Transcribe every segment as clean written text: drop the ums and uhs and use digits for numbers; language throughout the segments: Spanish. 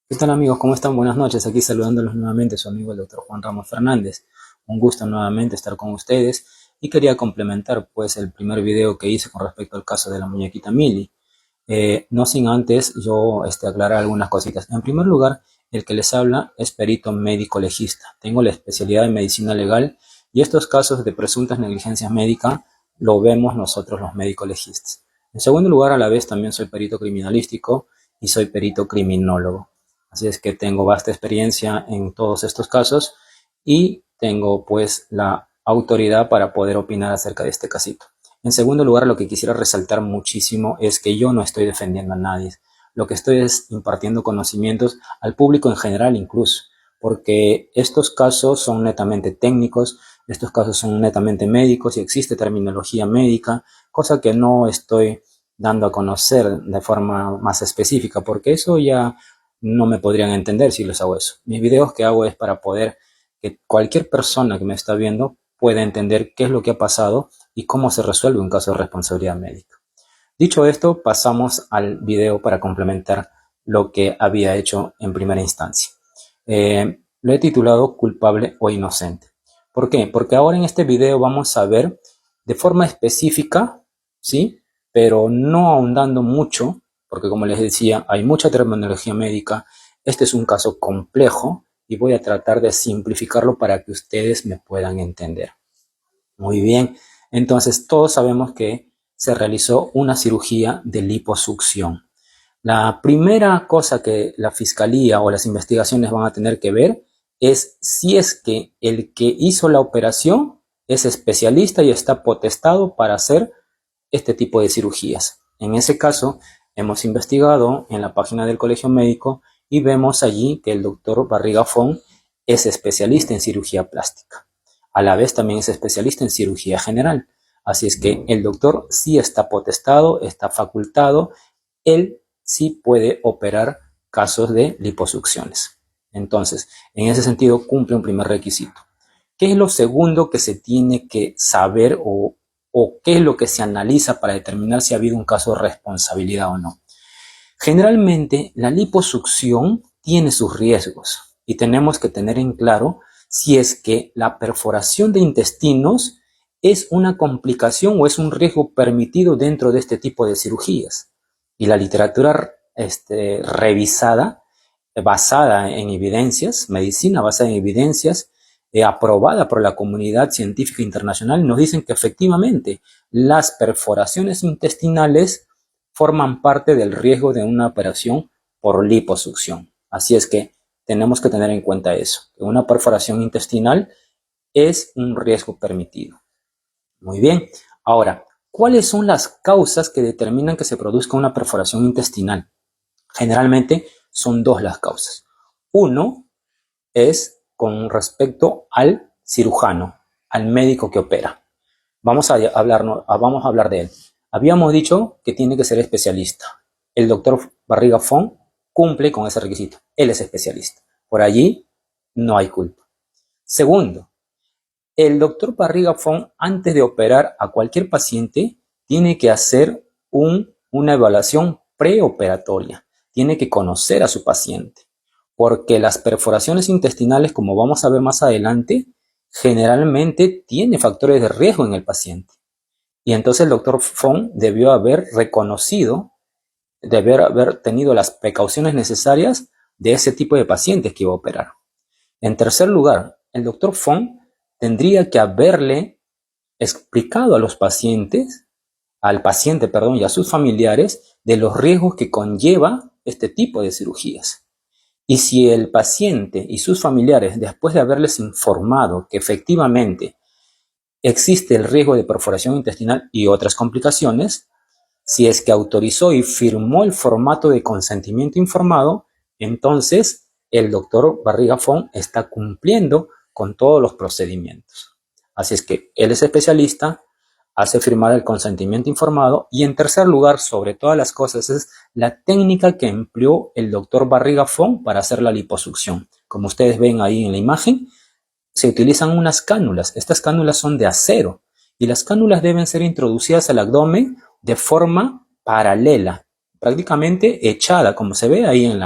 ¿Qué tal amigos? ¿Cómo están? Buenas noches. Aquí saludándolos nuevamente su amigo el doctor Juan Ramos Fernández. Un gusto nuevamente estar con ustedes y quería complementar pues el primer video que hice con respecto al caso de la muñequita Milly. No sin antes yo aclarar algunas cositas. En primer lugar, el que les habla es perito médico legista. Tengo la especialidad en medicina legal y estos casos de presuntas negligencias médicas lo vemos nosotros los médicos legistas. En segundo lugar, a la vez también soy perito criminalístico y soy perito criminólogo. Así es que tengo vasta experiencia en todos estos casos y tengo pues la autoridad para poder opinar acerca de este casito. En segundo lugar, lo que quisiera resaltar muchísimo es que yo no estoy defendiendo a nadie. Lo que estoy es impartiendo conocimientos al público en general incluso, porque estos casos son netamente técnicos, estos casos son netamente médicos y existe terminología médica, cosa que no estoy dando a conocer de forma más específica, porque eso ya no me podrían entender si les hago eso. Mis videos que hago es para poder que cualquier persona que me está viendo pueda entender qué es lo que ha pasado y cómo se resuelve un caso de responsabilidad médica. Dicho esto, pasamos al video para complementar lo que había hecho en primera instancia. Lo he titulado culpable o inocente. ¿Por qué? Porque ahora en este video vamos a ver de forma específica, ¿sí? Pero no ahondando mucho, porque como les decía, hay mucha terminología médica. Este es un caso complejo y voy a tratar de simplificarlo para que ustedes me puedan entender. Muy bien, entonces todos sabemos que se realizó una cirugía de liposucción. La primera cosa que la fiscalía o las investigaciones van a tener que ver es si es que el que hizo la operación es especialista y está potestado para hacer este tipo de cirugías. En ese caso, hemos investigado en la página del Colegio Médico y vemos allí que el doctor Barriga Fon es especialista en cirugía plástica. A la vez también es especialista en cirugía general. Así es que el doctor sí está potestado, está facultado, él sí puede operar casos de liposucciones. Entonces, en ese sentido cumple un primer requisito. ¿Qué es lo segundo que se tiene que saber o qué es lo que se analiza para determinar si ha habido un caso de responsabilidad o no? Generalmente, la liposucción tiene sus riesgos y tenemos que tener en claro si es que la perforación de intestinos es una complicación o es un riesgo permitido dentro de este tipo de cirugías. Y la literatura revisada, basada en evidencias, medicina basada en evidencias, aprobada por la comunidad científica internacional, nos dicen que efectivamente las perforaciones intestinales forman parte del riesgo de una operación por liposucción. Así es que tenemos que tener en cuenta eso, que una perforación intestinal es un riesgo permitido. Muy bien, ahora, ¿cuáles son las causas que determinan que se produzca una perforación intestinal? Generalmente son dos las causas. Uno es con respecto al cirujano, al médico que opera. Vamos a hablar de él. Habíamos dicho que tiene que ser especialista. El doctor Barriga Fon cumple con ese requisito. Él es especialista. Por allí no hay culpa. Segundo, el doctor Barriga Fon, antes de operar a cualquier paciente, tiene que hacer una evaluación preoperatoria. Tiene que conocer a su paciente. Porque las perforaciones intestinales, como vamos a ver más adelante, generalmente tiene factores de riesgo en el paciente. Y entonces el doctor Fon debió haber reconocido, debió haber tenido las precauciones necesarias de ese tipo de pacientes que iba a operar. En tercer lugar, el doctor Fon tendría que haberle explicado a los pacientes, al paciente, perdón, y a sus familiares de los riesgos que conlleva este tipo de cirugías. Y si el paciente y sus familiares, después de haberles informado que efectivamente existe el riesgo de perforación intestinal y otras complicaciones, si es que autorizó y firmó el formato de consentimiento informado, entonces el doctor Barriga Fon está cumpliendo con todos los procedimientos. Así es que él es especialista, hace firmar el consentimiento informado y en tercer lugar, sobre todas las cosas, es la técnica que empleó el doctor Barriga Fon para hacer la liposucción. Como ustedes ven ahí en la imagen, se utilizan unas cánulas. Estas cánulas son de acero y las cánulas deben ser introducidas al abdomen de forma paralela, prácticamente echada, como se ve ahí en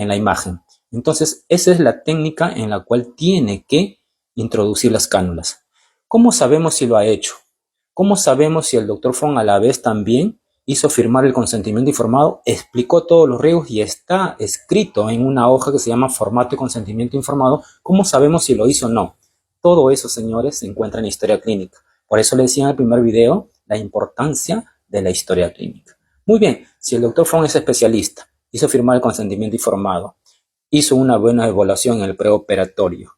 en la imagen. Entonces, esa es la técnica en la cual tiene que introducir las cánulas. ¿Cómo sabemos si lo ha hecho? ¿Cómo sabemos si el doctor Fong a la vez también hizo firmar el consentimiento informado, explicó todos los riesgos y está escrito en una hoja que se llama formato de consentimiento informado? ¿Cómo sabemos si lo hizo o no? Todo eso, señores, se encuentra en historia clínica. Por eso le decía en el primer video la importancia de la historia clínica. Muy bien, si el doctor Fong es especialista, hizo firmar el consentimiento informado, hizo una buena evaluación en el preoperatorio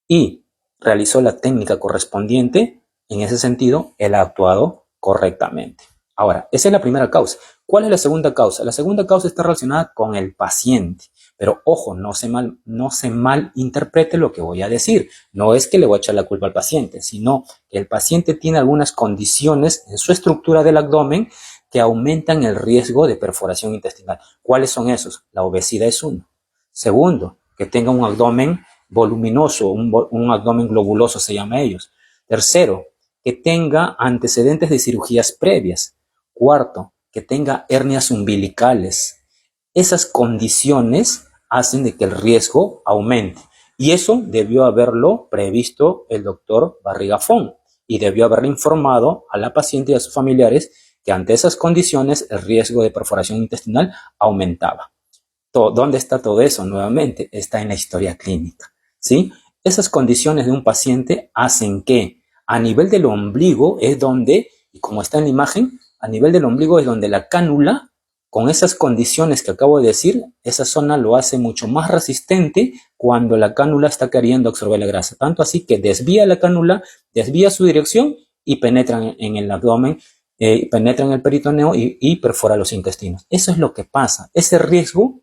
y realizó la técnica correspondiente, en ese sentido, él ha actuado correctamente. Ahora, esa es la primera causa. ¿Cuál es la segunda causa? La segunda causa está relacionada con el paciente. Pero ojo, no se malinterprete lo que voy a decir. No es que le voy a echar la culpa al paciente, sino que el paciente tiene algunas condiciones en su estructura del abdomen que aumentan el riesgo de perforación intestinal. ¿Cuáles son esos? La obesidad es uno. Segundo, que tenga un abdomen voluminoso, un abdomen globuloso se llama ellos. Tercero, que tenga antecedentes de cirugías previas. Cuarto, que tenga hernias umbilicales. Esas condiciones hacen de que el riesgo aumente. Y eso debió haberlo previsto el doctor Barriga Fong y debió haberle informado a la paciente y a sus familiares que ante esas condiciones el riesgo de perforación intestinal aumentaba. ¿Dónde está todo eso? Nuevamente, está en la historia clínica, ¿sí? Esas condiciones de un paciente hacen que a nivel del ombligo es donde, y como está en la imagen, a nivel del ombligo es donde la cánula, con esas condiciones que acabo de decir, esa zona lo hace mucho más resistente cuando la cánula está queriendo absorber la grasa. Tanto así que desvía la cánula, desvía su dirección y penetra en el abdomen, penetra en el peritoneo y perfora los intestinos. Eso es lo que pasa. Ese riesgo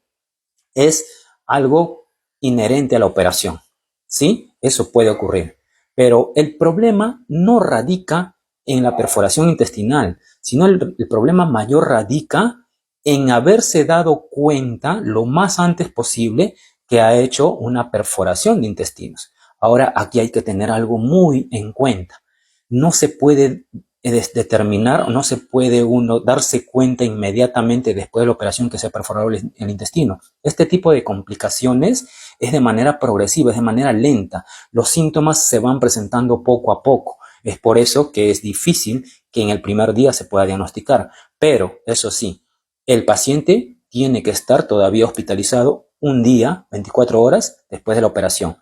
es algo inherente a la operación, ¿sí? Eso puede ocurrir. Pero el problema no radica en la perforación intestinal, sino el problema mayor radica en haberse dado cuenta lo más antes posible que ha hecho una perforación de intestinos. Ahora, aquí hay que tener algo muy en cuenta. No se puede determinar, no se puede uno darse cuenta inmediatamente después de la operación que se ha perforado el intestino. Este tipo de complicaciones es de manera progresiva, es de manera lenta. Los síntomas se van presentando poco a poco. Es por eso que es difícil que en el primer día se pueda diagnosticar. Pero, eso sí, el paciente tiene que estar todavía hospitalizado un día, 24 horas después de la operación.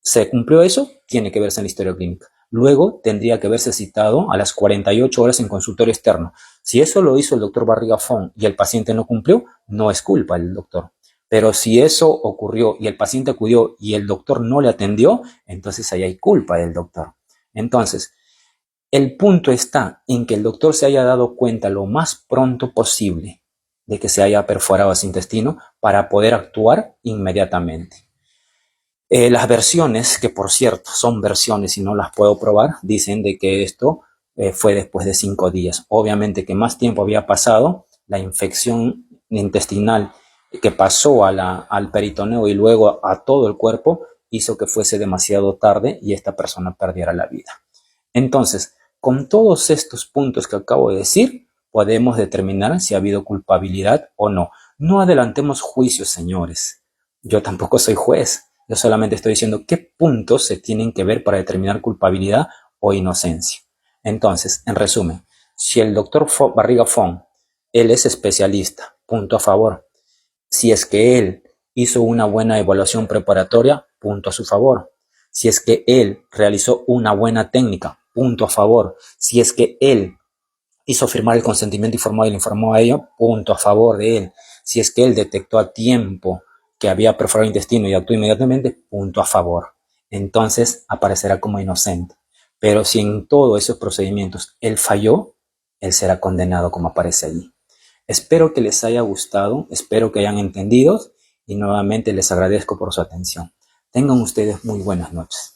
¿Se cumplió eso? Tiene que verse en la historia clínica. Luego tendría que haberse citado a las 48 horas en consultorio externo. Si eso lo hizo el doctor Barriga Fong y el paciente no cumplió, no es culpa del doctor. Pero si eso ocurrió y el paciente acudió y el doctor no le atendió, entonces ahí hay culpa del doctor. Entonces, el punto está en que el doctor se haya dado cuenta lo más pronto posible de que se haya perforado ese intestino para poder actuar inmediatamente. Las versiones, que por cierto son versiones y no las puedo probar, dicen de que esto fue después de 5 días. Obviamente que más tiempo había pasado, la infección intestinal que pasó al peritoneo y luego a todo el cuerpo hizo que fuese demasiado tarde y esta persona perdiera la vida. Entonces, con todos estos puntos que acabo de decir, podemos determinar si ha habido culpabilidad o no. No adelantemos juicios, señores. Yo tampoco soy juez. Yo solamente estoy diciendo qué puntos se tienen que ver para determinar culpabilidad o inocencia. Entonces, en resumen, si el doctor Barriga Fong, él es especialista, punto a favor. Si es que él hizo una buena evaluación preparatoria, punto a su favor. Si es que él realizó una buena técnica, punto a favor. Si es que él hizo firmar el consentimiento informado y le informó a ella, punto a favor de él. Si es que él detectó a tiempo que había perforado el intestino y actuó inmediatamente, punto a favor. Entonces aparecerá como inocente. Pero si en todos esos procedimientos él falló, él será condenado como aparece allí. Espero que les haya gustado, espero que hayan entendido y nuevamente les agradezco por su atención. Tengan ustedes muy buenas noches.